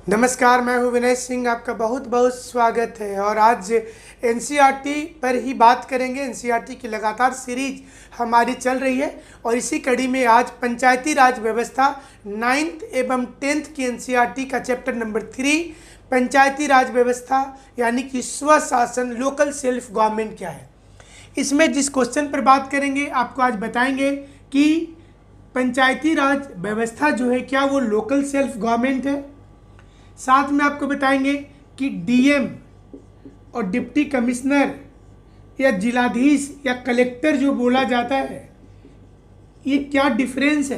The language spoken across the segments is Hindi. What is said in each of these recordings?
नमस्कार, मैं हूं विनय सिंह। आपका बहुत बहुत स्वागत है। और आज एनसीईआरटी पर ही बात करेंगे। एनसीईआरटी की लगातार सीरीज हमारी चल रही है और इसी कड़ी में आज पंचायती राज व्यवस्था 9th एवं 10th की एनसीईआरटी का चैप्टर नंबर 3 पंचायती राज व्यवस्था यानी कि स्वशासन लोकल सेल्फ गवर्नमेंट क्या है, इसमें जिस क्वेश्चन पर बात करेंगे आपको आज बताएंगे कि पंचायती राज व्यवस्था जो है क्या वो लोकल सेल्फ गवर्नमेंट है। साथ में आपको बताएंगे कि डीएम और डिप्टी कमिश्नर या जिलाधीश या कलेक्टर जो बोला जाता है ये क्या डिफरेंस है,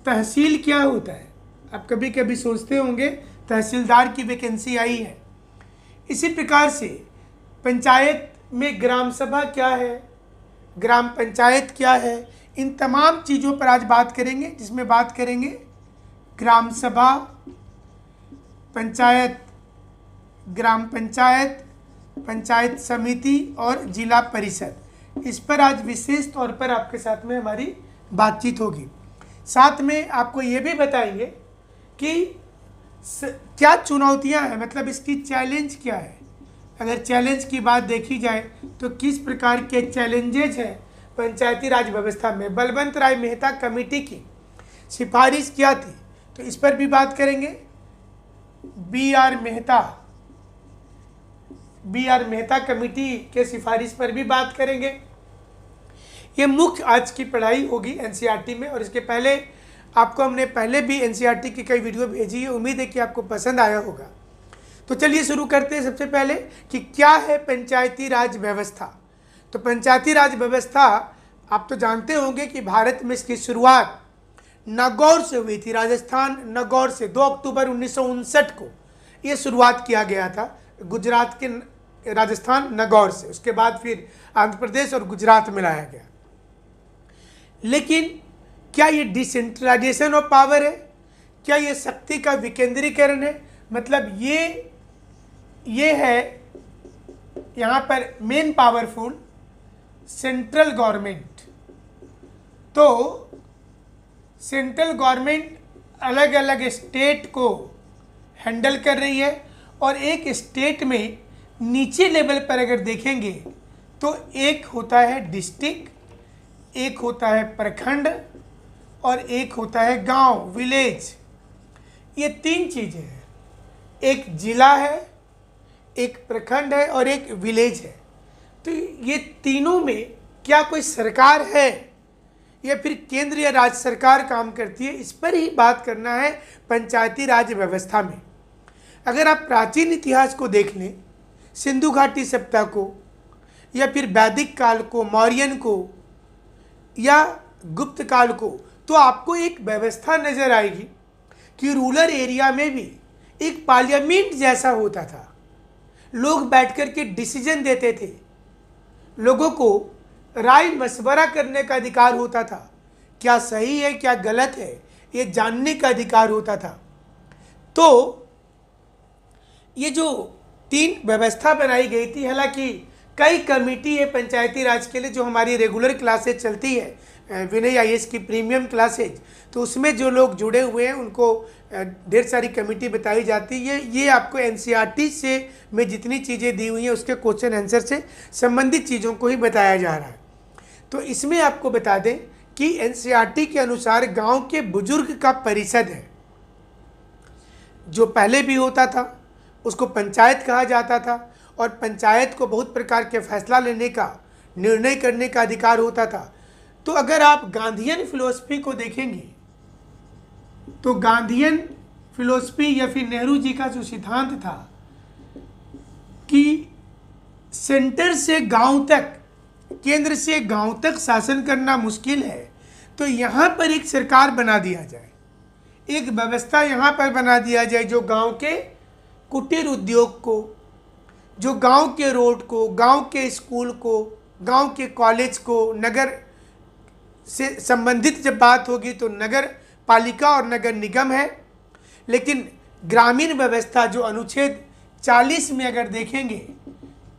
तहसील क्या होता है। आप कभी कभी सोचते होंगे तहसीलदार की वैकेंसी आई है। इसी प्रकार से पंचायत में ग्राम सभा क्या है, ग्राम पंचायत क्या है, इन तमाम चीज़ों पर आज बात करेंगे, जिसमें बात करेंगे ग्राम सभा, पंचायत, ग्राम पंचायत, पंचायत समिति और जिला परिषद। इस पर आज विशेष तौर पर आपके साथ में हमारी बातचीत होगी। साथ में आपको ये भी बताएंगे कि क्या चुनौतियां हैं, मतलब इसकी चैलेंज क्या है। अगर चैलेंज की बात देखी जाए तो किस प्रकार के चैलेंजेज हैं पंचायती राज व्यवस्था में। बलवंत राय मेहता कमेटी की सिफारिश क्या थी, तो इस पर भी बात करेंगे। बी आर मेहता कमेटी के सिफारिश पर भी बात करेंगे। ये मुख्य आज की पढ़ाई होगी एनसीईआरटी में। और इसके पहले आपको हमने पहले भी एनसीईआरटी की कई वीडियो भेजी है, उम्मीद है कि आपको पसंद आया होगा। तो चलिए शुरू करते हैं सबसे पहले कि क्या है पंचायती राज व्यवस्था। तो पंचायती राज व्यवस्था आप तो जानते होंगे कि भारत में इसकी शुरुआत नागौर से हुई थी। राजस्थान नागौर से 2 अक्टूबर 1959 को ये शुरुआत किया गया था, गुजरात के राजस्थान नागौर से। उसके बाद फिर आंध्र प्रदेश और गुजरात में लाया गया। लेकिन क्या ये डिसेंट्रलाइजेशन ऑफ पावर है, क्या ये शक्ति का विकेंद्रीकरण है? मतलब ये है यहाँ पर मेन पावरफुल सेंट्रल गवर्नमेंट। तो सेंट्रल गवर्नमेंट अलग अलग स्टेट को हैंडल कर रही है और एक स्टेट में नीचे लेवल पर अगर देखेंगे तो एक होता है डिस्ट्रिक्ट, एक होता है प्रखंड और एक होता है गांव, विलेज। ये 3 चीज़ें हैं। एक जिला है, एक प्रखंड है और एक विलेज है। तो ये तीनों में क्या कोई सरकार है या फिर केंद्र या राज्य सरकार काम करती है, इस पर ही बात करना है पंचायती राज व्यवस्था में। अगर आप प्राचीन इतिहास को देख लें, सिंधु घाटी सभ्यता को या फिर वैदिक काल को, मौर्यन को या गुप्त काल को, तो आपको एक व्यवस्था नजर आएगी कि रूरल एरिया में भी एक पार्लियामेंट जैसा होता था। लोग बैठकर के डिसीजन देते थे, लोगों को राय मशवरा करने का अधिकार होता था, क्या सही है क्या गलत है ये जानने का अधिकार होता था। तो ये जो 3 व्यवस्था बनाई गई थी, हालांकि कई कमेटी है पंचायती राज के लिए जो हमारी रेगुलर क्लासेज चलती है, विनय आईएएस की प्रीमियम क्लासेज, तो उसमें जो लोग जुड़े हुए हैं उनको ढेर सारी कमेटी बताई जाती है। ये आपको एनसीईआरटी से में जितनी चीज़ें दी हुई हैं उसके क्वेश्चन आंसर से संबंधित चीज़ों को ही बताया जा रहा है। तो इसमें आपको बता दें कि एनसीईआरटी के अनुसार गांव के बुजुर्ग का परिषद है, जो पहले भी होता था उसको पंचायत कहा जाता था। और पंचायत को बहुत प्रकार के फैसला लेने का, निर्णय करने का अधिकार होता था। तो अगर आप गांधीयन फिलोसफी को देखेंगे तो गांधीयन फिलोसफी या फिर नेहरू जी का जो सिद्धांत था कि सेंटर से गांव तक, केंद्र से गांव तक शासन करना मुश्किल है, तो यहाँ पर एक सरकार बना दिया जाए, एक व्यवस्था यहाँ पर बना दिया जाए जो गांव के कुटीर उद्योग को, जो गांव के रोड को, गांव के स्कूल को, गांव के कॉलेज को, नगर से संबंधित जब बात होगी तो नगर पालिका और नगर निगम है। लेकिन ग्रामीण व्यवस्था जो अनुच्छेद 40 में अगर देखेंगे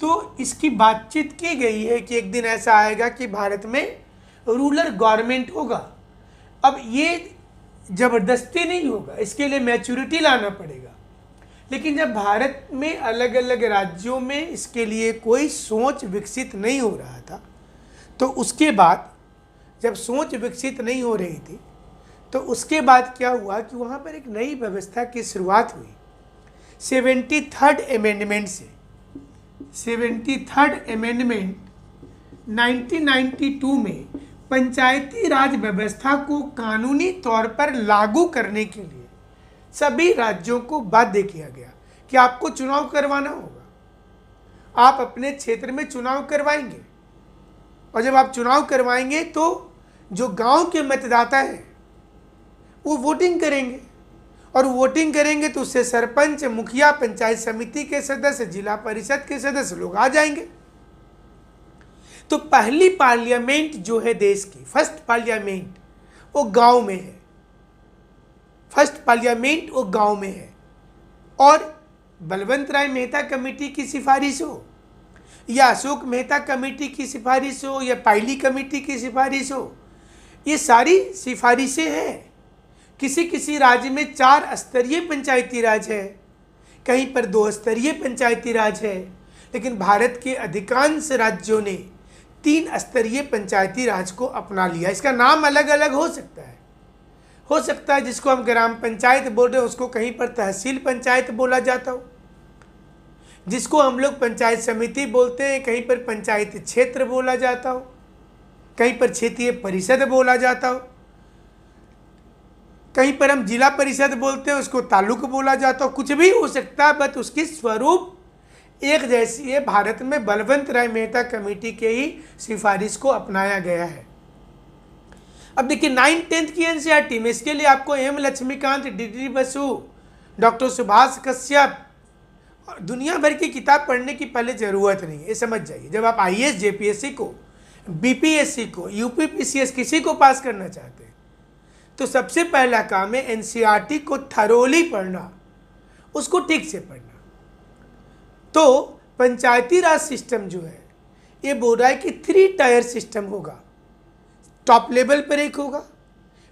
तो इसकी बातचीत की गई है कि एक दिन ऐसा आएगा कि भारत में रूरल गवर्नमेंट होगा। अब ये ज़बरदस्ती नहीं होगा, इसके लिए मैच्योरिटी लाना पड़ेगा। लेकिन जब भारत में अलग अलग राज्यों में इसके लिए कोई सोच विकसित नहीं हो रहा था, तो उसके बाद जब सोच विकसित नहीं हो रही थी, तो उसके बाद क्या हुआ कि वहाँ पर एक नई व्यवस्था की शुरुआत हुई 73rd अमेंडमेंट से। 73rd अमेंडमेंट 1992 में पंचायती राज व्यवस्था को कानूनी तौर पर लागू करने के लिए सभी राज्यों को बाध्य किया गया कि आपको चुनाव करवाना होगा, आप अपने क्षेत्र में चुनाव करवाएंगे, और जब आप चुनाव करवाएंगे तो जो गांव के मतदाता हैं वो वोटिंग करेंगे, और वोटिंग करेंगे तो उससे सरपंच, मुखिया, पंचायत समिति के सदस्य, जिला परिषद के सदस्य लोग आ जाएंगे। तो पहली पार्लियामेंट जो है देश की, फर्स्ट पार्लियामेंट, वो गांव में है। फर्स्ट पार्लियामेंट वो गांव में है। और बलवंत राय मेहता कमेटी की सिफारिश हो, या अशोक मेहता कमेटी की सिफारिश हो, या पायली कमेटी की सिफारिश हो, ये सारी सिफारिशें हैं। किसी किसी राज्य में 4 स्तरीय पंचायती राज है, कहीं पर 2 स्तरीय पंचायती राज है, लेकिन भारत के अधिकांश राज्यों ने 3 स्तरीय पंचायती राज को अपना लिया। इसका नाम अलग अलग हो सकता है जिसको हम ग्राम पंचायत बोल रहे हैं उसको कहीं पर तहसील पंचायत बोला जाता हो, जिसको हम लोग पंचायत समिति बोलते हैं कहीं पर पंचायत क्षेत्र बोला जाता हो, कहीं पर क्षेत्रीय परिषद बोला जाता हो, कहीं पर हम जिला परिषद बोलते हैं उसको तालुक बोला जाता हो, कुछ भी हो सकता है, बट उसकी स्वरूप एक जैसी है। भारत में बलवंत राय मेहता कमेटी के ही सिफारिश को अपनाया गया है। अब देखिए 9th-10th की एनसीईआरटी में इसके लिए आपको M Laxmikanth, D Basu, doctor Subhash Kashyap, दुनिया भर की किताब पढ़ने की पहले ज़रूरत नहीं है, ये समझ जाइए। जब आप आईएएस जेपीएससी को, बीपीएससी को, यूपीपीसीएस किसी को पास करना चाहते हैं तो सबसे पहला काम है एनसीईआरटी को थरोली पढ़ना, उसको ठीक से पढ़ना। तो पंचायती राज सिस्टम जो है ये बोल रहा है कि 3 टायर सिस्टम होगा। टॉप लेवल पर एक होगा,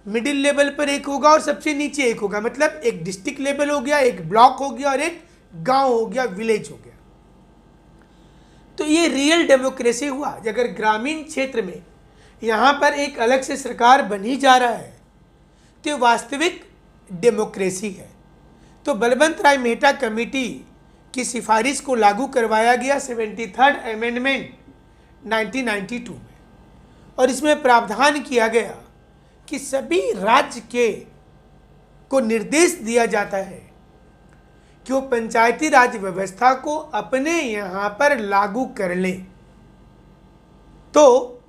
मिडिल लेवल पर एक होगा और सबसे नीचे एक होगा। मतलब एक डिस्ट्रिक्ट लेवल हो गया, एक ब्लॉक हो गया और एक गांव हो गया, विलेज हो गया। तो ये रियल डेमोक्रेसी हुआ। अगर ग्रामीण क्षेत्र में यहाँ पर एक अलग से सरकार बनी जा रहा है तो वास्तविक डेमोक्रेसी है। तो बलवंत राय मेहता कमेटी की सिफारिश को लागू करवाया गया 73rd अमेंडमेंट 1992 में, और इसमें प्रावधान किया गया कि सभी राज्य को निर्देश दिया जाता है कि वो पंचायती राज व्यवस्था को अपने यहाँ पर लागू कर लें। तो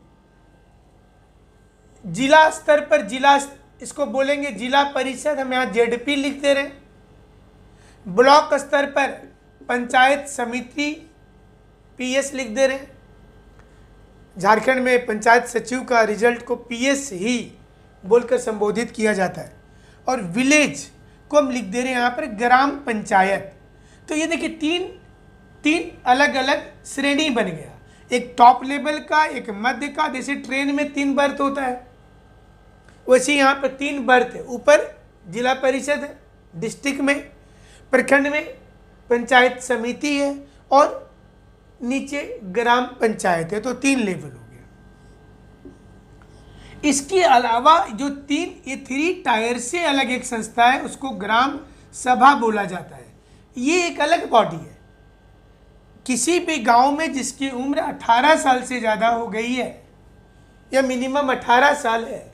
जिला स्तर पर, इसको बोलेंगे जिला परिषद, हम यहाँ जेडपी लिख दे रहे हैं। ब्लॉक स्तर पर पंचायत समिति, पीएस लिख दे रहे हैं। झारखंड में पंचायत सचिव का रिजल्ट को पीएस ही बोलकर संबोधित किया जाता है। और विलेज को हम लिख दे रहे हैं यहाँ पर ग्राम पंचायत। तो ये देखिए तीन अलग अलग श्रेणी बन गया, एक टॉप लेवल का, एक मध्य का। जैसे ट्रेन में 3 बर्थ होता है वैसे यहाँ पर 3 बर्थ है। ऊपर जिला परिषद है, डिस्ट्रिक्ट में, प्रखंड में पंचायत समिति है और नीचे ग्राम पंचायत है। तो 3 लेवल हो गया। इसके अलावा जो 3 टायर से अलग एक संस्था है उसको ग्राम सभा बोला जाता है। ये एक अलग बॉडी है। किसी भी गांव में जिसकी उम्र 18 साल से ज़्यादा हो गई है या मिनिमम 18 साल है,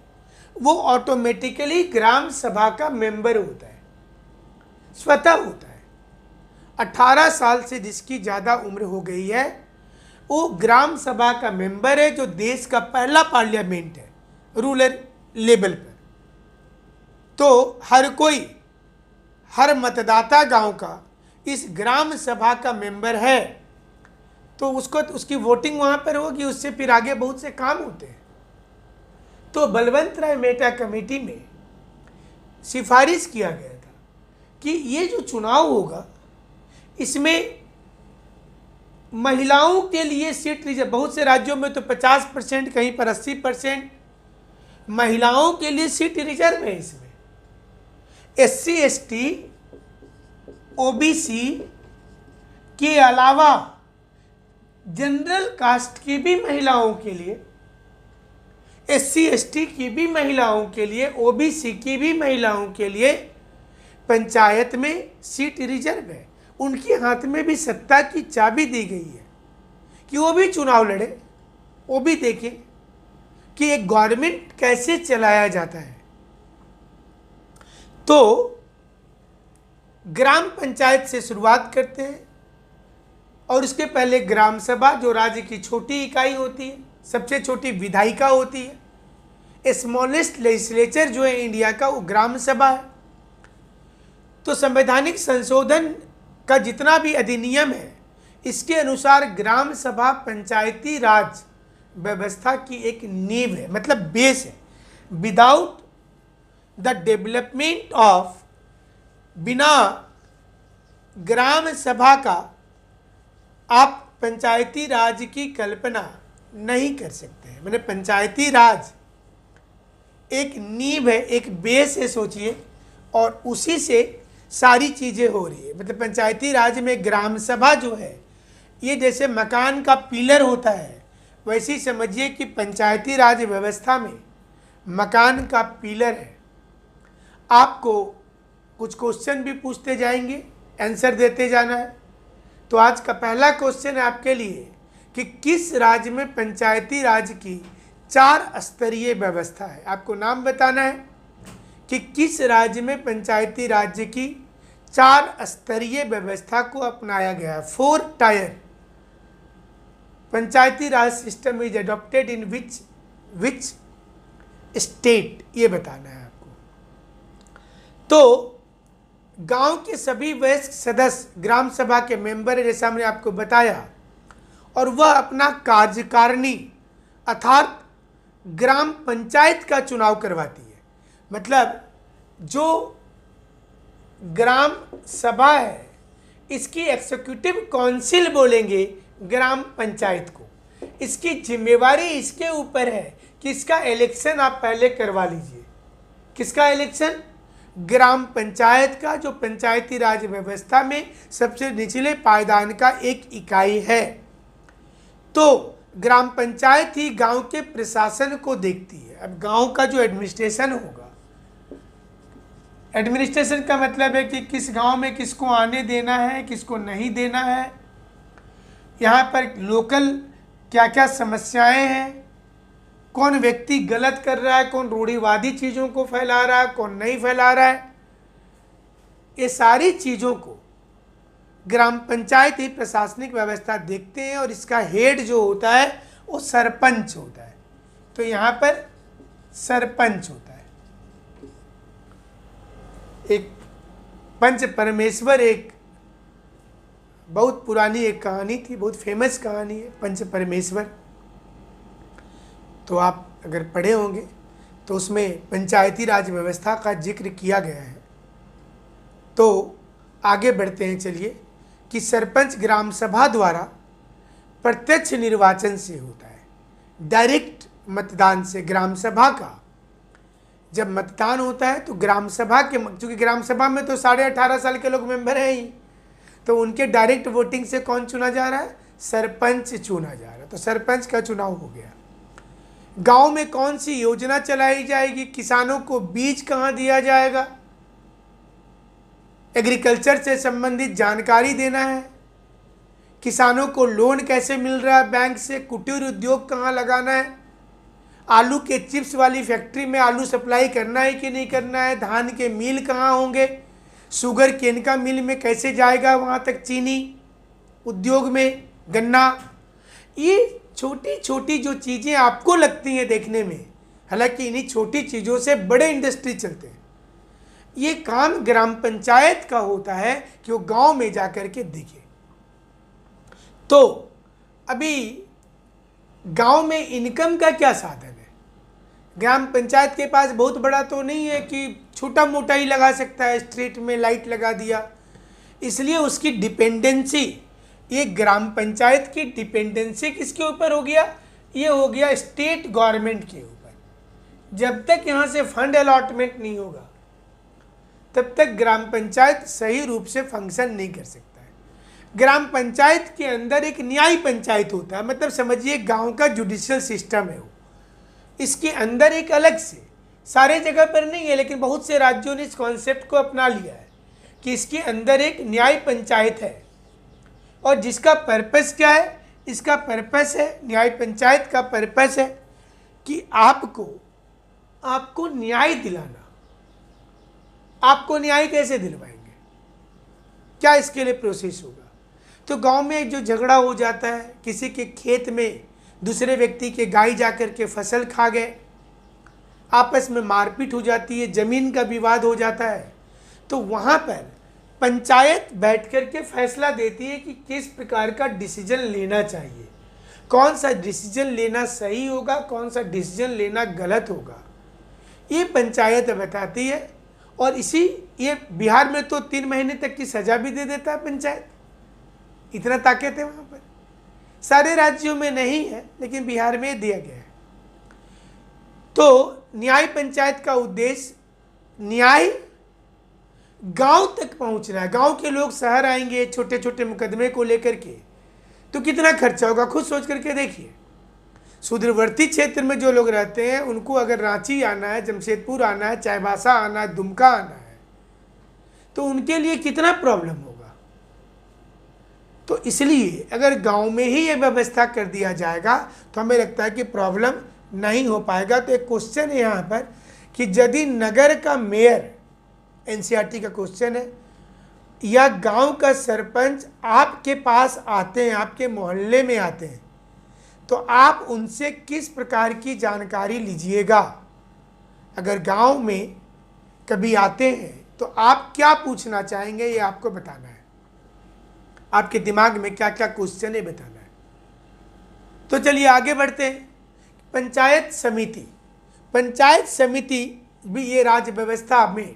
वो ऑटोमेटिकली ग्राम सभा का मेंबर होता है, स्वतः होता है। 18 साल से जिसकी ज़्यादा उम्र हो गई है वो ग्राम सभा का मेंबर है, जो देश का पहला पार्लियामेंट है रूरल लेवल पर। तो हर मतदाता गांव का इस ग्राम सभा का मेंबर है, तो उसकी वोटिंग वहाँ पर होगी, उससे फिर आगे बहुत से काम होते हैं। तो बलवंत राय मेहता कमेटी में सिफारिश किया गया था कि ये जो चुनाव होगा इसमें महिलाओं के लिए सीट रिजर्व, बहुत से राज्यों में तो 50%, कहीं पर 80% महिलाओं के लिए सीट रिजर्व है। इसमें SC ST ओबीसी के अलावा जनरल कास्ट की भी महिलाओं के लिए, एससी एसटी की भी महिलाओं के लिए, ओबीसी की भी महिलाओं के लिए पंचायत में सीट रिजर्व है। उनके हाथ में भी सत्ता की चाबी दी गई है कि वो भी चुनाव लड़े, वो भी देखें कि एक गवर्नमेंट कैसे चलाया जाता है। तो ग्राम पंचायत से शुरुआत करते हैं और उसके पहले ग्राम सभा, जो राज्य की छोटी इकाई होती है, सबसे छोटी विधायिका होती है। स्मॉलेस्ट लेजिस्लेचर जो है इंडिया का, वो ग्राम सभा है। तो संवैधानिक संशोधन का जितना भी अधिनियम है, इसके अनुसार ग्राम सभा पंचायती राज व्यवस्था की एक नींव है, मतलब बेस है। विदाउट द डेवलपमेंट ऑफ, बिना ग्राम सभा का आप पंचायती राज की कल्पना नहीं कर सकते हैं। मैंने पंचायती राज एक नींव है, एक बेस है, सोचिए, और उसी से सारी चीज़ें हो रही है। मतलब पंचायती राज में ग्राम सभा जो है, ये जैसे मकान का पिलर होता है, वैसे ही समझिए कि पंचायती राज व्यवस्था में मकान का पिलर है। आपको कुछ क्वेश्चन भी पूछते जाएंगे, आंसर देते जाना है। तो आज का पहला क्वेश्चन है आपके लिए कि किस राज्य में पंचायती राज की 4 स्तरीय व्यवस्था है। आपको नाम बताना है कि किस राज्य में पंचायती राज्य की 4 स्तरीय व्यवस्था को अपनाया गया है। 4 tyre Panchayati Raj system is adopted in which state, ये बताना है आपको। तो गांव के सभी वयस्क सदस्य ग्राम सभा के मेंबर है, जैसा हमने आपको बताया, और वह अपना कार्यकारिणी अर्थात ग्राम पंचायत का चुनाव करवाती है। मतलब जो ग्राम सभा है, इसकी एग्जीक्यूटिव काउंसिल बोलेंगे ग्राम पंचायत को। इसकी जिम्मेवारी इसके ऊपर है कि इसका इलेक्शन आप पहले करवा लीजिए। किसका इलेक्शन? ग्राम पंचायत का, जो पंचायती राज व्यवस्था में सबसे निचले पायदान का एक इकाई है। तो ग्राम पंचायत ही गांव के प्रशासन को देखती है। अब गांव का जो एडमिनिस्ट्रेशन होगा, एडमिनिस्ट्रेशन का मतलब है कि किस गांव में किसको आने देना है, किसको नहीं देना है, यहाँ पर लोकल क्या क्या समस्याएं हैं, कौन व्यक्ति गलत कर रहा है, कौन रूढ़िवादी चीज़ों को फैला रहा है, कौन नहीं फैला रहा है, ये सारी चीज़ों को ग्राम पंचायत ही प्रशासनिक व्यवस्था देखते हैं। और इसका हेड जो होता है वो सरपंच होता है। तो यहाँ पर सरपंच होता है। एक पंच परमेश्वर, एक बहुत पुरानी एक कहानी थी, बहुत फेमस कहानी है पंच परमेश्वर। तो आप अगर पढ़े होंगे तो उसमें पंचायती राज व्यवस्था का जिक्र किया गया है। तो आगे बढ़ते हैं, चलिए, कि सरपंच ग्राम सभा द्वारा प्रत्यक्ष निर्वाचन से होता है, डायरेक्ट मतदान से। ग्राम सभा का जब मतदान होता है तो ग्राम सभा के, चूँकि ग्राम सभा में तो 18.5 साल के लोग मेंबर हैं ही, तो उनके डायरेक्ट वोटिंग से कौन चुना जा रहा है? सरपंच चुना जा रहा है। तो सरपंच का चुनाव हो गया। गांव में कौन सी योजना चलाई जाएगी, किसानों को बीज कहाँ दिया जाएगा, एग्रीकल्चर से संबंधित जानकारी देना है, किसानों को लोन कैसे मिल रहा है बैंक से, कुटीर उद्योग कहाँ लगाना है, आलू के चिप्स वाली फैक्ट्री में आलू सप्लाई करना है कि नहीं करना है, धान के मिल कहाँ होंगे, शुगर केन का मिल में कैसे जाएगा वहाँ तक, चीनी उद्योग में, गन्ना, ये छोटी छोटी जो चीज़ें आपको लगती हैं देखने में, हालांकि इन्हीं छोटी चीज़ों से बड़े इंडस्ट्री चलते हैं। ये काम ग्राम पंचायत का होता है कि वो गांव में जाकर के देखे। तो अभी गांव में इनकम का क्या साधन है? ग्राम पंचायत के पास बहुत बड़ा तो नहीं है कि छोटा मोटा ही लगा सकता है, स्ट्रीट में लाइट लगा दिया, इसलिए उसकी डिपेंडेंसी, ये ग्राम पंचायत की डिपेंडेंसी किसके ऊपर हो गया? ये हो गया स्टेट गवर्नमेंट के ऊपर। जब तक यहाँ से फंड अलॉटमेंट नहीं होगा, तब तक ग्राम पंचायत सही रूप से फंक्शन नहीं कर सकता है। ग्राम पंचायत के अंदर एक न्याय पंचायत होता है, मतलब समझिए गांव का जुडिशियल सिस्टम है वो। इसके अंदर एक अलग से, सारे जगह पर नहीं है लेकिन बहुत से राज्यों ने इस कॉन्सेप्ट को अपना लिया है कि इसके अंदर एक न्याय पंचायत है। और जिसका पर्पस क्या है? इसका पर्पस है, न्याय पंचायत का पर्पस है कि आपको न्याय दिलाना। आपको न्याय कैसे दिलवाएंगे? क्या इसके लिए प्रोसेस होगा? तो गांव में जो झगड़ा हो जाता है, किसी के खेत में दूसरे व्यक्ति के गाय जाकर के फसल खा गए, आपस में मारपीट हो जाती है, जमीन का विवाद हो जाता है, तो वहाँ पर पंचायत बैठ कर के फैसला देती है कि किस प्रकार का डिसीजन लेना चाहिए, कौन सा डिसीजन लेना सही होगा, कौन सा डिसीजन लेना गलत होगा, ये पंचायत बताती है। और ये बिहार में तो 3 महीने तक की सजा भी दे देता है पंचायत, इतना ताकत है वहाँ पर। सारे राज्यों में नहीं है लेकिन बिहार में दिया गया है। तो न्याय पंचायत का उद्देश्य न्याय गांव तक पहुंचना है। गांव के लोग शहर आएंगे छोटे छोटे मुकदमे को लेकर के, तो कितना खर्चा होगा खुद सोच करके देखिए। सुदूरवर्ती क्षेत्र में जो लोग रहते हैं उनको अगर रांची आना है, जमशेदपुर आना है, चाईबासा आना है, दुमका आना है, तो उनके लिए कितना प्रॉब्लम होगा। तो इसलिए अगर गांव में ही ये व्यवस्था कर दिया जाएगा तो हमें लगता है कि प्रॉब्लम नहीं हो पाएगा। तो एक क्वेश्चन है यहाँ पर कि यदि नगर का मेयर, एनसीईआरटी का क्वेश्चन है, या गांव का सरपंच आपके पास आते हैं, आपके मोहल्ले में आते हैं, तो आप उनसे किस प्रकार की जानकारी लीजिएगा। अगर गांव में कभी आते हैं तो आप क्या पूछना चाहेंगे, ये आपको बताना है। आपके दिमाग में क्या क्या क्वेश्चन है बताना है। तो चलिए आगे बढ़ते हैं। पंचायत समिति भी ये राज्य व्यवस्था में,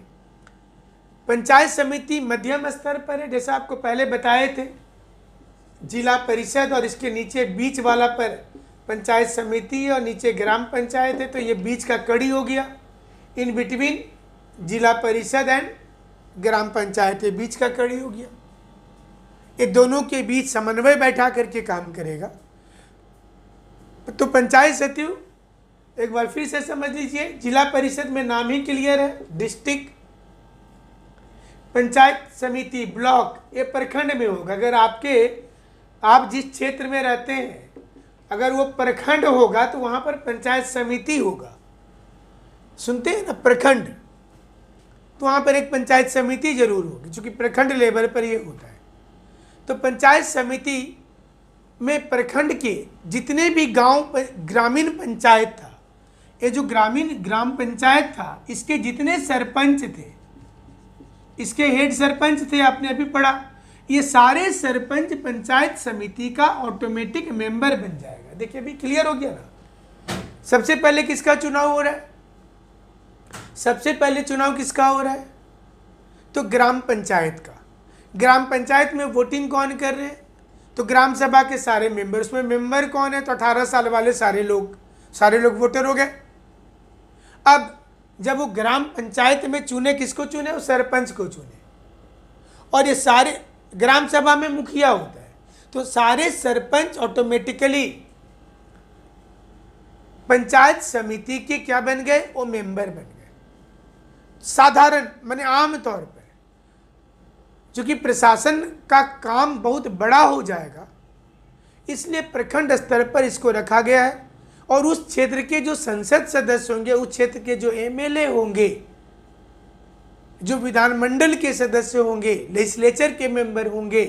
पंचायत समिति मध्यम स्तर पर है, जैसा आपको पहले बताए थे। जिला परिषद और इसके नीचे बीच वाला पर पंचायत समिति है और नीचे ग्राम पंचायत है, तो ये बीच का कड़ी हो गया। इन बिटवीन जिला परिषद एंड ग्राम पंचायत, ये बीच का कड़ी हो गया। ये दोनों के बीच समन्वय बैठा करके काम करेगा। तो पंचायत सचिव एक बार फिर से समझ लीजिए, जिला परिषद में नाम ही क्लियर है, डिस्ट्रिक्ट। पंचायत समिति ब्लॉक, ये प्रखंड में होगा। अगर आप जिस क्षेत्र में रहते हैं अगर वो प्रखंड होगा तो वहाँ पर पंचायत समिति होगा। सुनते हैं ना प्रखंड, तो वहाँ पर एक पंचायत समिति जरूर होगी, क्योंकि प्रखंड लेवल पर ये होता है। तो पंचायत समिति में प्रखंड के जितने भी ग्रामीण पंचायत था, ये जो ग्राम पंचायत था, इसके जितने सरपंच थे, इसके हेड सरपंच थे, आपने अभी पढ़ा, ये सारे सरपंच पंचायत समिति का ऑटोमेटिक मेंबर बन जाएगा। देखिए अभी क्लियर हो गया ना। सबसे पहले किसका चुनाव हो रहा है? सबसे पहले चुनाव किसका हो रहा है? तो ग्राम पंचायत का। ग्राम पंचायत में वोटिंग कौन कर रहे हैं? तो ग्राम सभा के सारे मेंबर। उसमें मेंबर कौन है? तो 18 साल वाले सारे लोग वोटर हो गए। अब जब वो ग्राम पंचायत में चुने, किसको चुने? वो सरपंच को चुने। और ये सारे ग्राम सभा में मुखिया होता है, तो सारे सरपंच ऑटोमेटिकली पंचायत समिति के क्या बन गए? वो मेंबर बन गए। साधारण माने आम तौर पर, क्योंकि प्रशासन का काम बहुत बड़ा हो जाएगा, इसलिए प्रखंड स्तर पर इसको रखा गया है। और उस क्षेत्र के जो संसद सदस्य होंगे, उस क्षेत्र के जो एमएलए होंगे, जो विधानमंडल के सदस्य होंगे, लेजिस्लेचर के मेंबर होंगे,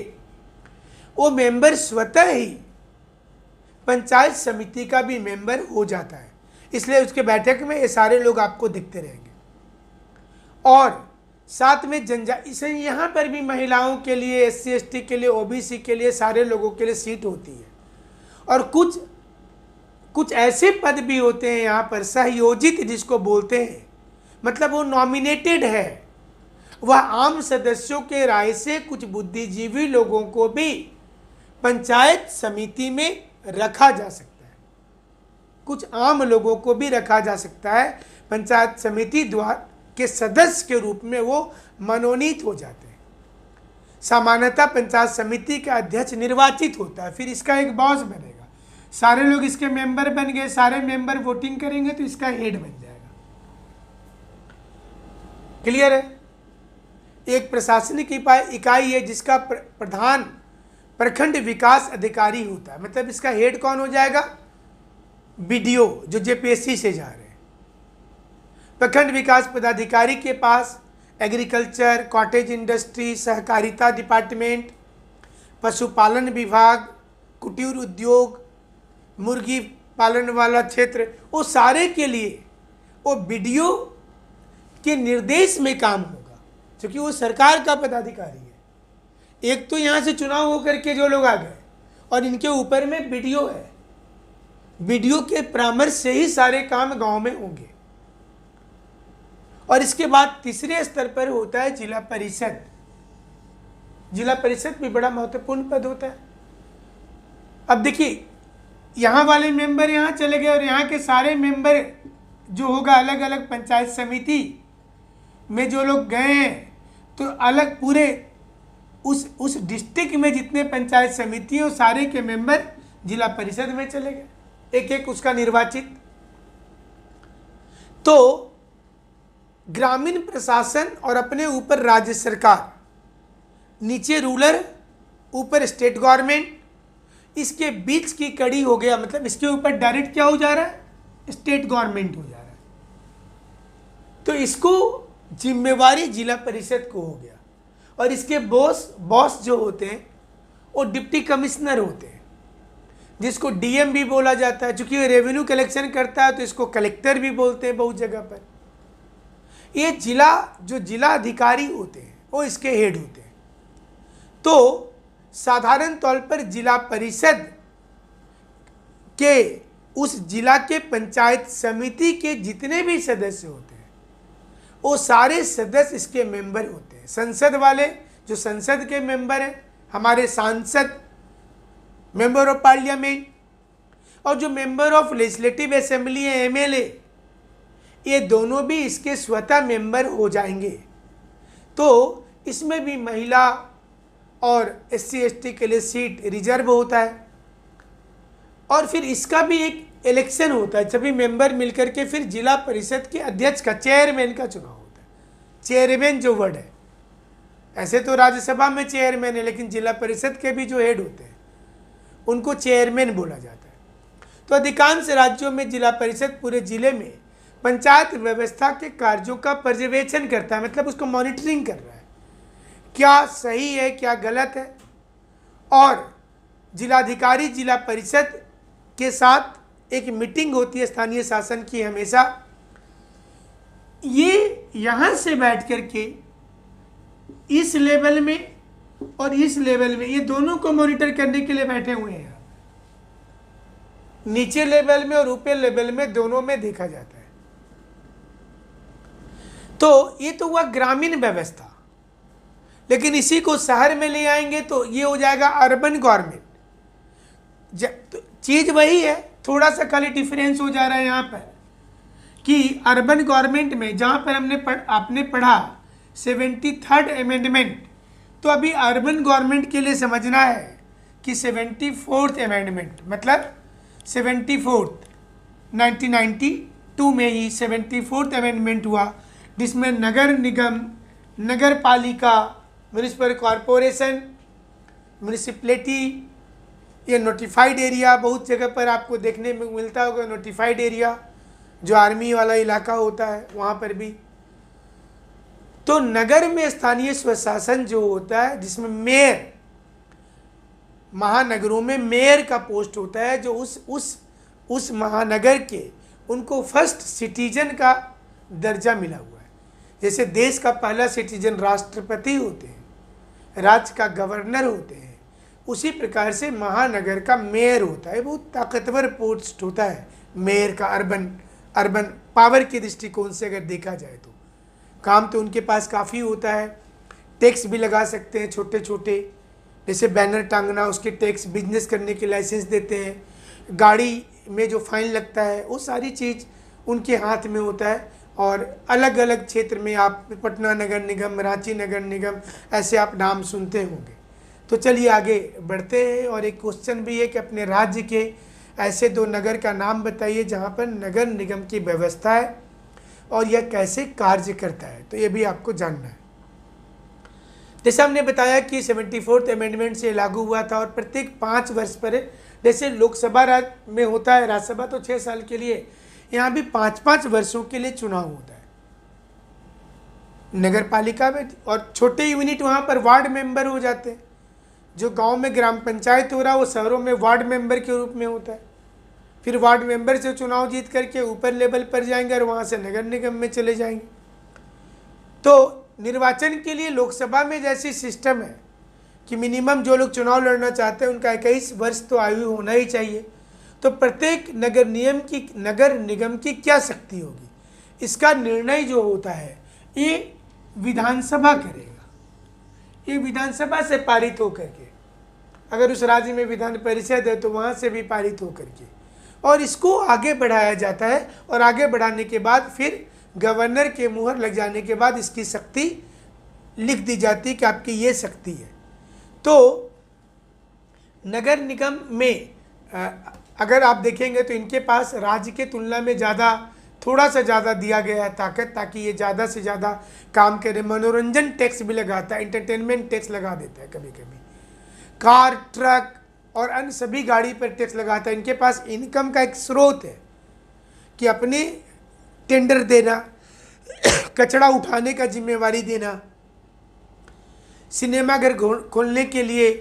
वो मेंबर स्वतः ही पंचायत समिति का भी मेंबर हो जाता है। इसलिए उसके बैठक में ये सारे लोग आपको दिखते रहेंगे। और साथ में इसे यहाँ पर भी महिलाओं के लिए, SC ST के लिए, OBC के लिए, सारे लोगों के लिए सीट होती है। और कुछ ऐसे पद भी होते हैं यहाँ पर, सहयोजित जिसको बोलते हैं, मतलब वो नॉमिनेटेड है। वह आम सदस्यों के राय से कुछ बुद्धिजीवी लोगों को भी पंचायत समिति में रखा जा सकता है। कुछ आम लोगों को भी रखा जा सकता है पंचायत समिति द्वारा के सदस्य के रूप में वो मनोनीत हो जाते हैं। सामान्यतः पंचायत समिति का अध्यक्ष निर्वाचित होता है, फिर इसका एक बॉस बनेगा, सारे लोग इसके मेंबर बन गए, सारे मेंबर वोटिंग करेंगे तो इसका हेड बन जाएगा। क्लियर है? एक प्रशासनिक इकाई है जिसका प्रधान प्रखंड विकास अधिकारी होता है, मतलब इसका हेड कौन हो जाएगा? बीडीओ, जो जेपीएससी से जा रहे हैं। प्रखंड विकास पदाधिकारी के पास एग्रीकल्चर, कॉटेज इंडस्ट्री, सहकारिता डिपार्टमेंट, पशुपालन विभाग, कुटीर उद्योग, मुर्गी पालन वाला क्षेत्र, वो सारे के लिए वो बीडीओ के निर्देश में काम होगा, क्योंकि वो सरकार का पदाधिकारी है। एक तो यहाँ से चुनाव होकर के जो लोग आ गए और इनके ऊपर में बीडीओ है, बीडीओ के परामर्श से ही सारे काम गांव में होंगे। और इसके बाद तीसरे स्तर पर होता है जिला परिषद। जिला परिषद भी बड़ा महत्वपूर्ण पद होता है। अब देखिए, यहाँ वाले मेंबर यहाँ चले गए और यहाँ के सारे मेंबर जो होगा अलग अलग पंचायत समिति में जो लोग गए हैं, तो अलग पूरे उस डिस्ट्रिक्ट में जितने पंचायत समिति हैं सारे के मेंबर जिला परिषद में चले गए, एक एक उसका निर्वाचित। तो ग्रामीण प्रशासन और अपने ऊपर राज्य सरकार, नीचे रूरल, ऊपर स्टेट गवर्नमेंट, इसके बीच की कड़ी हो गया, मतलब इसके ऊपर डायरेक्ट क्या हो जा रहा है? स्टेट गवर्नमेंट हो जा रहा है। तो इसको जिम्मेवारी जिला परिषद को हो गया। और इसके बॉस जो होते हैं वो डिप्टी कमिश्नर होते हैं, जिसको डीएम भी बोला जाता है। चूंकि वो रेवेन्यू कलेक्शन करता है तो इसको कलेक्टर भी बोलते हैं बहुत जगह पर। ये जो जिला अधिकारी होते हैं वो इसके हेड होते हैं। तो साधारण तौर पर जिला परिषद के उस जिला के पंचायत समिति के जितने भी सदस्य होते हैं वो सारे सदस्य इसके मेंबर होते हैं। संसद वाले जो संसद के मेंबर हैं, हमारे सांसद, मेंबर ऑफ पार्लियामेंट, और जो मेंबर ऑफ लेजिस्लेटिव असेंबली है, एमएलए, ये दोनों भी इसके स्वतः मेंबर हो जाएंगे। तो इसमें भी महिला और एससी एसटी के लिए सीट रिजर्व होता है। और फिर इसका भी एक इलेक्शन होता है, सभी मेंबर मिलकर के फिर जिला परिषद के अध्यक्ष का, चेयरमैन का चुनाव होता है। चेयरमैन जो वर्ड है, ऐसे तो राज्यसभा में चेयरमैन है, लेकिन जिला परिषद के भी जो हेड होते हैं उनको चेयरमैन बोला जाता है। तो अधिकांश राज्यों में जिला परिषद पूरे जिले में पंचायत व्यवस्था के कार्यों का पर्यवेक्षण करता है, मतलब उसको मॉनिटरिंग कर रहा है, क्या सही है क्या गलत है। और जिलाधिकारी जिला परिषद के साथ एक मीटिंग होती है स्थानीय शासन की हमेशा। ये यहाँ से बैठ कर के इस लेवल में और इस लेवल में, ये दोनों को मॉनिटर करने के लिए बैठे हुए हैं। नीचे लेवल में और ऊपर लेवल में, दोनों में देखा जाता है। तो ये तो हुआ ग्रामीण व्यवस्था। लेकिन इसी को शहर में ले आएंगे तो ये हो जाएगा अर्बन गवर्नमेंट। तो चीज वही है, थोड़ा सा खाली डिफरेंस हो जा रहा है यहाँ पर कि अर्बन गवर्नमेंट में जहाँ पर आपने पढ़ा 73rd अमेंडमेंट, तो अभी अर्बन गवर्नमेंट के लिए समझना है कि 74th अमेंडमेंट, मतलब 74th 1992 में ही 74th अमेंडमेंट हुआ, जिसमें नगर निगम, नगर पालिका, म्यूनिसिपल कॉरपोरेशन, म्यूनिसिपैलिटी, ये नोटिफाइड एरिया, बहुत जगह पर आपको देखने में मिलता होगा नोटिफाइड एरिया, जो आर्मी वाला इलाका होता है वहाँ पर भी। तो नगर में स्थानीय स्वशासन जो होता है, जिसमें मेयर, महानगरों में मेयर का पोस्ट होता है, जो उस महानगर के उनको फर्स्ट सिटीजन का दर्जा मिला हुआ है। जैसे देश का पहला सिटीजन राष्ट्रपति होते हैं, राज्य का गवर्नर होते हैं, उसी प्रकार से महानगर का मेयर होता है। बहुत ताकतवर पोस्ट होता है मेयर का। अर्बन पावर के दृष्टिकोण से अगर देखा जाए तो काम तो उनके पास काफ़ी होता है। टैक्स भी लगा सकते हैं छोटे छोटे, जैसे बैनर टांगना, उसके टैक्स, बिजनेस करने के लाइसेंस देते हैं, गाड़ी में जो फाइन लगता है वो सारी चीज़ उनके हाथ में होता है। और अलग अलग क्षेत्र में आप पटना नगर निगम, रांची नगर निगम, ऐसे आप नाम सुनते होंगे। तो चलिए आगे बढ़ते हैं। और एक क्वेश्चन भी है कि अपने राज्य के ऐसे 2 नगर का नाम बताइए जहाँ पर नगर निगम की व्यवस्था है और यह कैसे कार्य करता है। तो ये भी आपको जानना है। जैसे हमने बताया कि 74th अमेंडमेंट से लागू हुआ था और प्रत्येक 5 वर्ष पर, जैसे लोकसभा में होता है, राज्यसभा तो 6 साल के लिए, यहाँ भी 5-5 वर्षों के लिए चुनाव होता है नगर पालिका में। और छोटे यूनिट वहाँ पर वार्ड मेंबर हो जाते हैं। जो गांव में ग्राम पंचायत हो रहा है वो शहरों में वार्ड मेंबर के रूप में होता है। फिर वार्ड मेंबर से चुनाव जीत करके ऊपर लेवल पर जाएंगे और वहाँ से नगर निगम में चले जाएंगे। तो निर्वाचन के लिए लोकसभा में जैसी सिस्टम है कि मिनिमम जो लोग चुनाव लड़ना चाहते हैं उनका 21 वर्ष तो आयु होना ही चाहिए। तो प्रत्येक नगर निगम की क्या शक्ति होगी, इसका निर्णय जो होता है ये विधानसभा करेगा। ये विधानसभा से पारित होकर के, अगर उस राज्य में विधान परिषद है तो वहाँ से भी पारित होकर के, और इसको आगे बढ़ाया जाता है। और आगे बढ़ाने के बाद फिर गवर्नर के मुहर लग जाने के बाद इसकी शक्ति लिख दी जाती है कि आपकी ये शक्ति है। तो नगर निगम में अगर आप देखेंगे तो इनके पास राज्य के तुलना में थोड़ा सा ज़्यादा दिया गया है ताकत, ताकि ये ज़्यादा से ज़्यादा काम करे। मनोरंजन टैक्स भी लगाता है, एंटरटेनमेंट टैक्स लगा देता है, कभी कभी कार, ट्रक और अन्य सभी गाड़ी पर टैक्स लगाता है। इनके पास इनकम का एक स्रोत है कि अपने टेंडर देना, कचरा उठाने का जिम्मेवारी देना, सिनेमा घर खोलने के लिए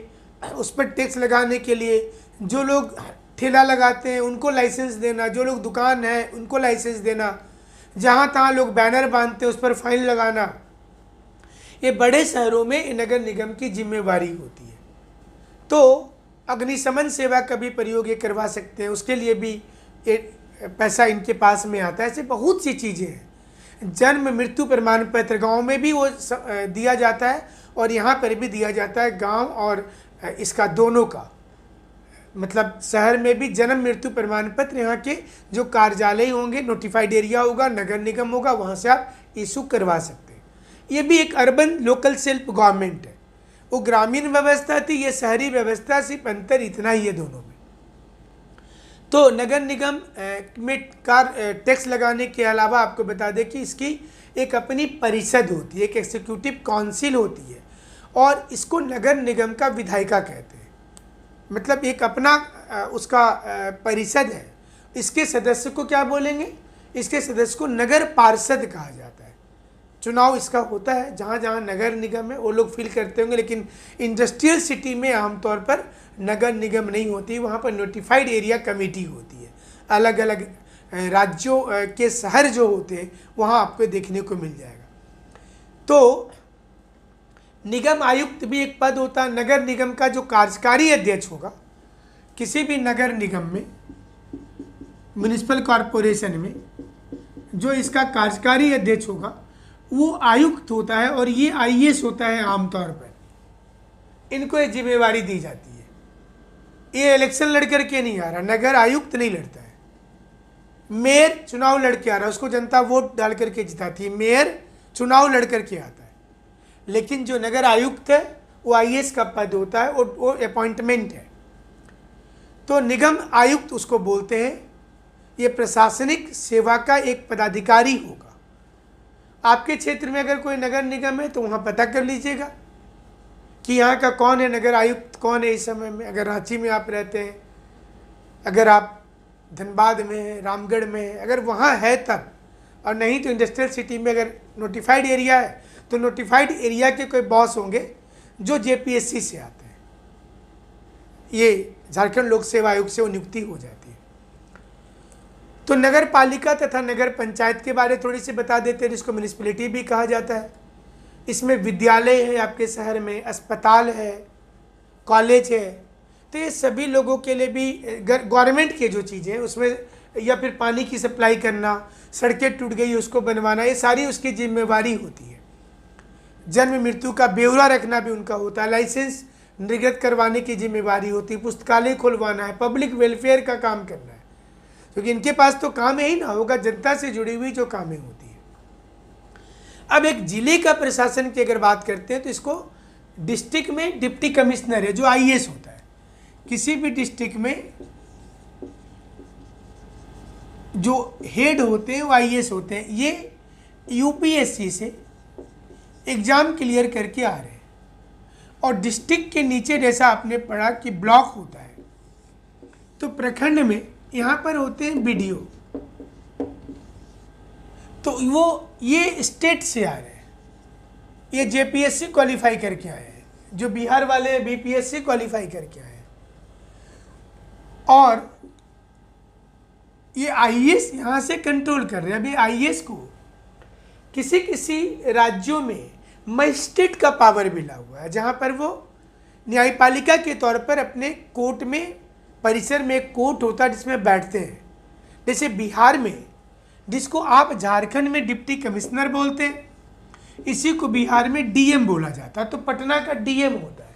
उस पर टैक्स लगाने के लिए, जो लोग ठेला लगाते हैं उनको लाइसेंस देना, जो लोग दुकान है उनको लाइसेंस देना, जहाँ तहाँ लोग बैनर बांधते हैं उस पर फाइन लगाना। ये बड़े शहरों में नगर निगम की जिम्मेवारी होती है। तो अग्निशमन सेवा का भी प्रयोग ये करवा सकते हैं, उसके लिए भी पैसा इनके पास में आता है। ऐसे बहुत सी चीज़ें हैं। जन्म मृत्यु प्रमाण पत्र गाँव में भी वो दिया जाता है और यहाँ पर भी दिया जाता है, गाँव और इसका दोनों का, मतलब शहर में भी जन्म मृत्यु प्रमाण पत्र यहाँ के जो कार्यालय होंगे, नोटिफाइड एरिया होगा, नगर निगम होगा, वहाँ से आप इशू करवा सकते हैं। ये भी एक अर्बन लोकल सेल्फ गवर्नमेंट है। वो ग्रामीण व्यवस्था थी, ये शहरी व्यवस्था, सिर्फ अंतर इतना ही है दोनों में। तो नगर निगम में टैक्स लगाने के अलावा आपको बता दें कि इसकी एक अपनी परिषद होती है, एक एग्जीक्यूटिव काउंसिल होती है और इसको नगर निगम का विधायिका कहते हैं। मतलब एक अपना उसका परिषद है। इसके सदस्य को क्या बोलेंगे, इसके सदस्य को नगर पार्षद कहा जाता है। चुनाव इसका होता है जहाँ जहाँ नगर निगम है वो लोग फिल करते होंगे, लेकिन इंडस्ट्रियल सिटी में आमतौर पर नगर निगम नहीं होती, वहाँ पर नोटिफाइड एरिया कमेटी होती है। अलग अलग राज्यों के शहर जो होते हैं वहाँ आपको देखने को मिल जाएगा। तो निगम आयुक्त भी एक पद होता है। नगर निगम का जो कार्यकारी अध्यक्ष होगा किसी भी नगर निगम में, म्युनिसिपल कॉरपोरेशन में, जो इसका कार्यकारी अध्यक्ष होगा वो आयुक्त होता है और ये आईएएस होता है आमतौर पर। इनको ये जिम्मेवारी दी जाती है। ये इलेक्शन लड़ करके नहीं आ रहा, नगर आयुक्त नहीं लड़ता है। मेयर चुनाव लड़के आ रहा है, उसको जनता वोट डाल करके जिताती है, मेयर चुनाव लड़ करके आता है। लेकिन जो नगर आयुक्त है वो आईएएस का पद होता है, वो अपॉइंटमेंट है। तो निगम आयुक्त उसको बोलते हैं। ये प्रशासनिक सेवा का एक पदाधिकारी होगा। आपके क्षेत्र में अगर कोई नगर निगम है तो वहाँ पता कर लीजिएगा कि यहाँ का कौन है नगर आयुक्त, कौन है इस समय में। अगर रांची में आप रहते हैं, अगर आप धनबाद में हैं, रामगढ़ में हैं, अगर वहाँ है तब, और नहीं तो इंडस्ट्रियल सिटी में अगर नोटिफाइड एरिया है तो नोटिफाइड एरिया के कोई बॉस होंगे जो जेपीएससी से आते हैं। ये झारखंड लोक सेवा आयोग से वो नियुक्ति हो जाती है। तो नगर पालिका तथा नगर पंचायत के बारे थोड़ी सी बता देते हैं, जिसको म्यूनिसिपैलिटी भी कहा जाता है। इसमें विद्यालय है, आपके शहर में अस्पताल है, कॉलेज है। तो ये सभी लोगों के लिए भी गवर्नमेंट की जो चीज़ें हैं उसमें, या फिर पानी की सप्लाई करना, सड़कें टूट गई उसको बनवाना, ये सारी उसकी जिम्मेवारी होती है। जन्म मृत्यु का ब्यौरा रखना भी उनका होता है। लाइसेंस निर्गत करवाने की जिम्मेवारी होती है। पुस्तकालय खुलवाना है, पब्लिक वेलफेयर का काम करना है, क्योंकि इनके पास तो काम ही ना होगा, जनता से जुड़ी हुई जो कामें होती है। अब एक जिले का प्रशासन की अगर बात करते हैं तो इसको डिस्ट्रिक्ट में डिप्टी कमिश्नर है जो आईएएस होता है। किसी भी डिस्ट्रिक्ट में जो हेड होते हैं वो आईएएस होते हैं। ये यूपीएससी से एग्जाम क्लियर करके आ रहे हैं। और डिस्ट्रिक्ट के नीचे जैसा आपने पढ़ा कि ब्लॉक होता है, तो प्रखंड में यहाँ पर होते हैं बीडीओ। तो वो ये स्टेट से आ रहे हैं, ये जेपीएससी क्वालिफाई करके आए हैं, जो बिहार वाले बीपीएससी क्वालिफाई करके आए हैं। और ये आईएएस यहाँ से कंट्रोल कर रहे हैं। अभी आईएएस को किसी किसी राज्यों में मजिस्ट्रेट का पावर मिला हुआ है, जहाँ पर वो न्यायपालिका के तौर पर अपने कोर्ट में, परिसर में एक कोर्ट होता है जिसमें बैठते हैं। जैसे बिहार में, जिसको आप झारखंड में डिप्टी कमिश्नर बोलते हैं, इसी को बिहार में डीएम बोला जाता है। तो पटना का डीएम होता है,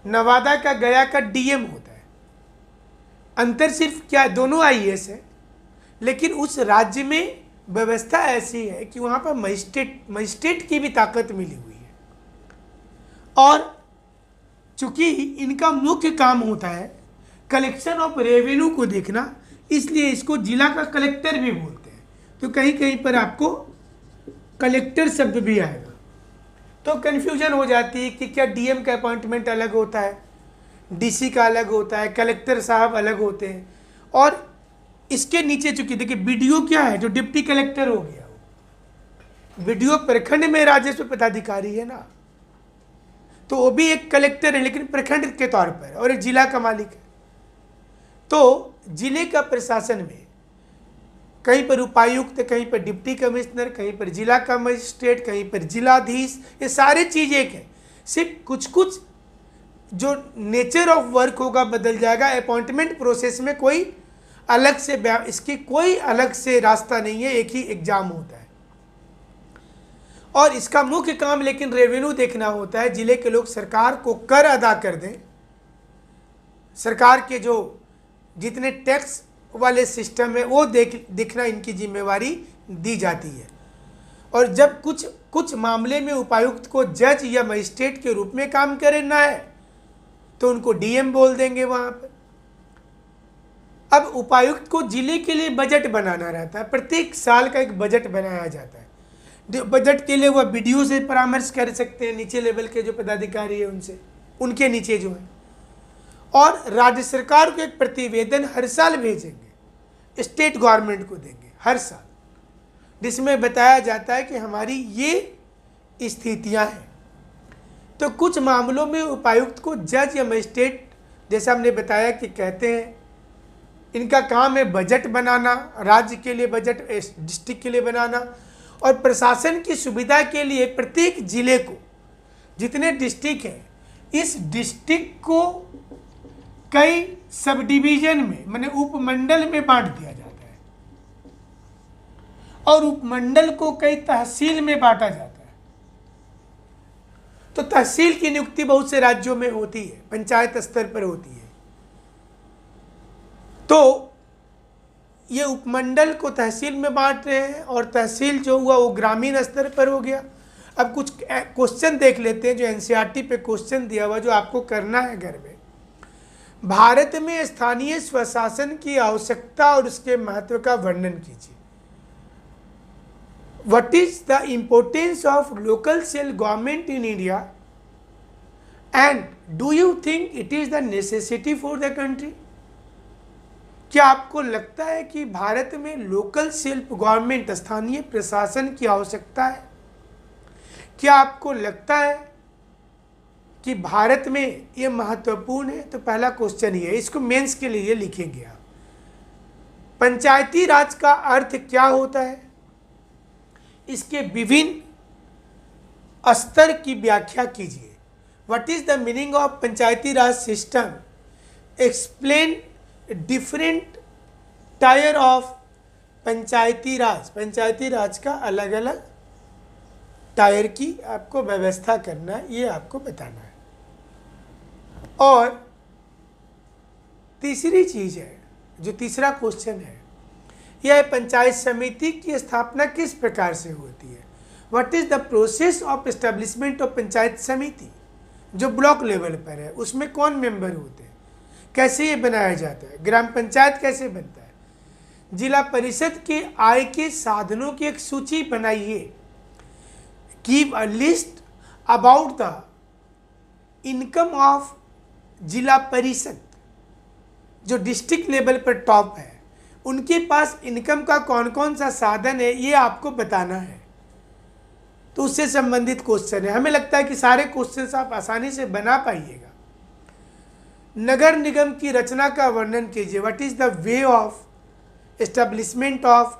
नवादा का, गया का डीएम होता है। अंतर सिर्फ क्या, दोनों आईएएस है, लेकिन उस राज्य में व्यवस्था ऐसी है कि वहाँ पर मजिस्ट्रेट की भी ताकत मिली हुई है। और चूंकि इनका मुख्य काम होता है कलेक्शन ऑफ रेवेन्यू को देखना, इसलिए इसको जिला का कलेक्टर भी बोलते हैं। तो कहीं कहीं पर आपको कलेक्टर शब्द भी आएगा, तो कन्फ्यूजन हो जाती है कि क्या डीएम का अपॉइंटमेंट अलग होता है, डीसी का अलग होता है, कलेक्टर साहब अलग होते हैं। और इसके नीचे चूंकि देखिए बीडीओ क्या है, जो डिप्टी कलेक्टर हो गया, बीडीओ प्रखंड में राजस्व पदाधिकारी है ना, तो वो भी एक कलेक्टर है लेकिन प्रखंड के तौर पर, और एक जिला का मालिक है। तो जिले का प्रशासन में कहीं पर उपायुक्त, कहीं पर डिप्टी कमिश्नर, कहीं पर जिला का मजिस्ट्रेट, कहीं पर जिलाधीश, ये सारे चीज़ एक है। सिर्फ कुछ कुछ जो नेचर ऑफ वर्क होगा बदल जाएगा। अपॉइंटमेंट प्रोसेस में कोई अलग से, इसकी कोई अलग से रास्ता नहीं है, एक ही एग्जाम होता है। और इसका मुख्य काम लेकिन रेवेन्यू देखना होता है। जिले के लोग सरकार को कर अदा कर दें, सरकार के जो जितने टैक्स वाले सिस्टम है वो देखना इनकी जिम्मेवारी दी जाती है। और जब कुछ मामले में उपायुक्त को जज या मजिस्ट्रेट के रूप में काम करना है तो उनको डीएम बोल देंगे वहाँ पर। अब उपायुक्त को जिले के लिए बजट बनाना रहता है, प्रत्येक साल का एक बजट बनाया जाता है। बजट के लिए वह बीडीओ से परामर्श कर सकते हैं, नीचे लेवल के जो पदाधिकारी है उनसे, उनके नीचे जो है। और राज्य सरकार को एक प्रतिवेदन हर साल भेजेंगे, स्टेट गवर्नमेंट को देंगे हर साल, जिसमें बताया जाता है कि हमारी ये स्थितियां हैं। तो कुछ मामलों में उपायुक्त को जज या मजिस्ट्रेट, जैसा हमने बताया कि कहते हैं, इनका काम है बजट बनाना, राज्य के लिए बजट, डिस्ट्रिक्ट के लिए बनाना। और प्रशासन की सुविधा के लिए प्रत्येक जिले को, जितने डिस्ट्रिक्ट हैं, इस डिस्ट्रिक्ट को कई सब डिवीजन में, माने उपमंडल में बांट दिया जाता है, और उपमंडल को कई तहसील में बांटा जाता है। तो तहसील की नियुक्ति बहुत से राज्यों में होती है, पंचायत स्तर पर होती है। तो ये उपमंडल को तहसील में बांट रहे हैं, और तहसील जो हुआ वो ग्रामीण स्तर पर हो गया। अब कुछ क्वेश्चन देख लेते हैं जो एनसीईआरटी पे क्वेश्चन दिया हुआ, जो आपको करना है घर में। भारत में स्थानीय स्वशासन की आवश्यकता और उसके महत्व का वर्णन कीजिए। What is the importance of local self government in India and do you think it is the necessity for the country? क्या आपको लगता है कि भारत में लोकल सेल्फ गवर्नमेंट, स्थानीय प्रशासन की आवश्यकता है? क्या आपको लगता है कि भारत में ये महत्वपूर्ण है? तो पहला क्वेश्चन ये है, इसको मेंस के लिए लिखेंगे आप। पंचायती राज का अर्थ क्या होता है? इसके विभिन्न स्तर की व्याख्या कीजिए। What is the meaning of Panchayati Raj system? Explain different tier of Panchayati Raj. Panchayati Raj का अलग अलग टायर की आपको व्यवस्था करना है, ये आपको बताना है। और तीसरी चीज है, जो तीसरा क्वेश्चन है, यह है पंचायत समिति की स्थापना किस प्रकार से होती है? What is the process of establishment of panchayat समिति, जो ब्लॉक लेवल पर है उसमें कौन मेंबर होते हैं, कैसे ये बनाया जाता है, ग्राम पंचायत कैसे बनता है, जिला परिषद के आय के साधनों की एक सूची बनाइए, give a list about the income of जिला परिषद, जो डिस्ट्रिक्ट लेवल पर टॉप है उनके पास इनकम का कौन कौन सा साधन है ये आपको बताना है। तो उससे संबंधित क्वेश्चन है, हमें लगता है कि सारे क्वेश्चंस आप आसानी से बना पाइएगा। नगर निगम की रचना का वर्णन कीजिए, what is the way of establishment of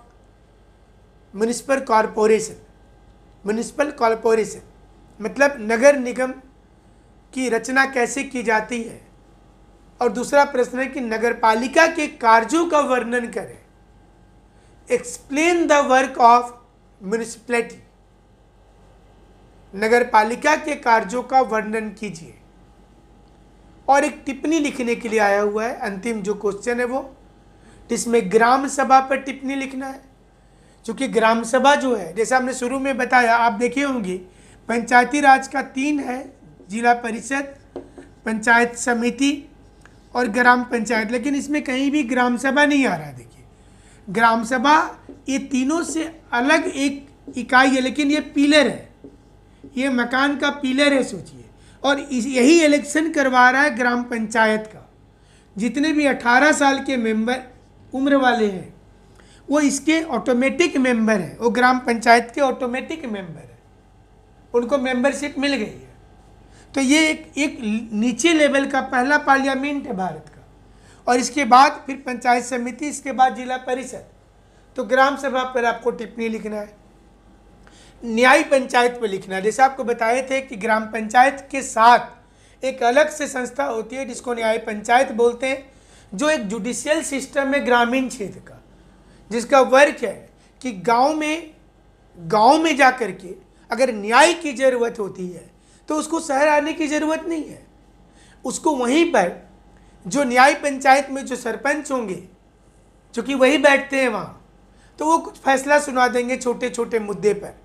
municipal corporation. Municipal corporation मतलब नगर निगम की रचना कैसे की जाती है। और दूसरा प्रश्न है कि नगरपालिका के कार्यों का वर्णन करें, explain the work of municipality. नगरपालिका के कार्यों का वर्णन कीजिए। और एक टिप्पणी लिखने के लिए आया हुआ है, अंतिम जो क्वेश्चन है वो, जिसमें ग्राम सभा पर टिप्पणी लिखना है। क्योंकि ग्राम सभा जो है, जैसा हमने शुरू में बताया, आप देखे होंगे पंचायती राज का 3 है, जिला परिषद, पंचायत समिति और ग्राम पंचायत, लेकिन इसमें कहीं भी ग्राम सभा नहीं आ रहा। देखिए ग्राम सभा ये तीनों से अलग एक इकाई है, लेकिन ये पिलर है, ये मकान का पिलर है सोचिए। और यही इलेक्शन करवा रहा है ग्राम पंचायत का। जितने भी 18 साल के मेंबर उम्र वाले हैं वो इसके ऑटोमेटिक मेंबर हैं, वो ग्राम पंचायत के ऑटोमेटिक मेंबर हैं, उनको मेंबरशिप मिल गई है। तो ये एक नीचे लेवल का पहला पार्लियामेंट है भारत का। और इसके बाद फिर पंचायत समिति, इसके बाद जिला परिषद। तो ग्राम सभा पर आपको टिप्पणी लिखना है। न्याय पंचायत पर लिखना है। जैसे आपको बताए थे कि ग्राम पंचायत के साथ एक अलग से संस्था होती है जिसको न्याय पंचायत बोलते हैं, जो एक जुडिशियल सिस्टम है ग्रामीण क्षेत्र का, जिसका वर्क है कि गांव में जा कर के अगर न्याय की ज़रूरत होती है तो उसको शहर आने की ज़रूरत नहीं है। उसको वहीं पर जो न्याय पंचायत में जो सरपंच होंगे, चूँकि वही बैठते हैं वहाँ, तो वो कुछ फैसला सुना देंगे छोटे छोटे मुद्दे पर।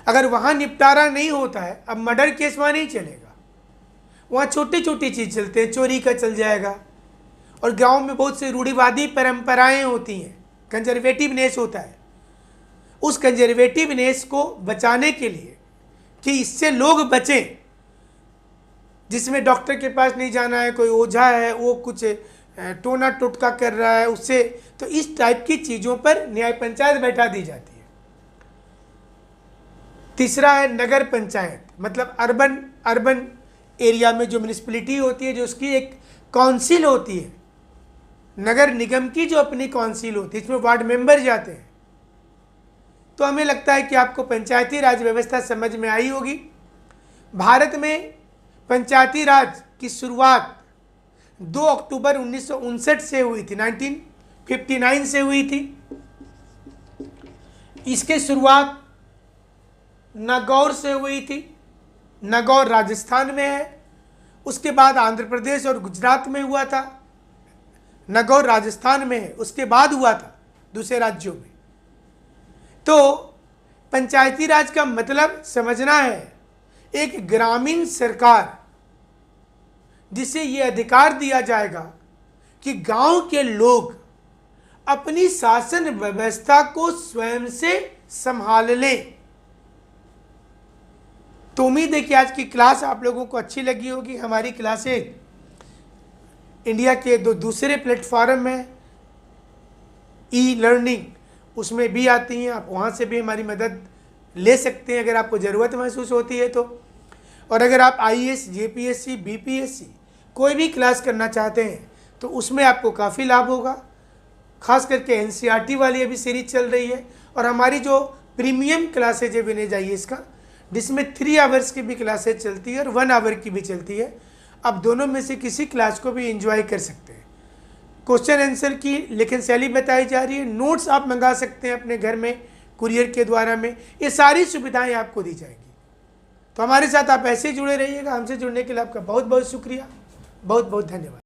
अगर वहाँ निपटारा नहीं होता है, अब मर्डर केस वहाँ नहीं चलेगा, वहाँ छोटी छोटी चीज़ चलते हैं, चोरी का चल जाएगा। और गांव में बहुत से रूढ़िवादी परंपराएं होती हैं, कंजर्वेटिवनेस होता है। उस कंजर्वेटिवनेस को बचाने के लिए कि इससे लोग बचें, जिसमें डॉक्टर के पास नहीं जाना है, कोई ओझा है वो कुछ टोना टोटका कर रहा है उससे, तो इस टाइप की चीज़ों पर न्याय पंचायत बैठा दी जाती है। तीसरा है नगर पंचायत, मतलब अर्बन एरिया में जो म्यूनिसिपैलिटी होती है, जो उसकी एक काउंसिल होती है, नगर निगम की जो अपनी काउंसिल होती है, इसमें वार्ड मेंबर जाते हैं। तो हमें लगता है कि आपको पंचायती राज व्यवस्था समझ में आई होगी। भारत में पंचायती राज की शुरुआत 2 अक्टूबर 1959 से हुई थी, 1959 से हुई थी। इसके शुरुआत नागौर से हुई थी, नागौर राजस्थान में है। उसके बाद आंध्र प्रदेश और गुजरात में हुआ था। नागौर राजस्थान में है, उसके बाद हुआ था दूसरे राज्यों में। तो पंचायती राज का मतलब समझना है एक ग्रामीण सरकार जिसे ये अधिकार दिया जाएगा कि गांव के लोग अपनी शासन व्यवस्था को स्वयं से संभाल लें। तो उम्मीद है कि आज की क्लास आप लोगों को अच्छी लगी होगी। हमारी क्लासें इंडिया के दूसरे प्लेटफॉर्म में ई लर्निंग, उसमें भी आती हैं, आप वहाँ से भी हमारी मदद ले सकते हैं अगर आपको ज़रूरत महसूस होती है तो। और अगर आप IAS, JPSC, BPSC कोई भी क्लास करना चाहते हैं तो उसमें आपको काफ़ी लाभ होगा। खास करके NCERT वाली अभी सीरीज चल रही है, और हमारी जो प्रीमियम क्लासेज है विनेज IAS का, जिसमें 3 आवर्स की भी क्लासेज चलती है और 1 आवर की भी चलती है। आप दोनों में से किसी क्लास को भी एंजॉय कर सकते हैं। क्वेश्चन आंसर की लेखन शैली बताई जा रही है, नोट्स आप मंगा सकते हैं अपने घर में कुरियर के द्वारा में, ये सारी सुविधाएं आपको दी जाएगी। तो हमारे साथ आप ऐसे जुड़े रहिएगा। हमसे जुड़ने के लिए आपका बहुत बहुत शुक्रिया, बहुत बहुत धन्यवाद।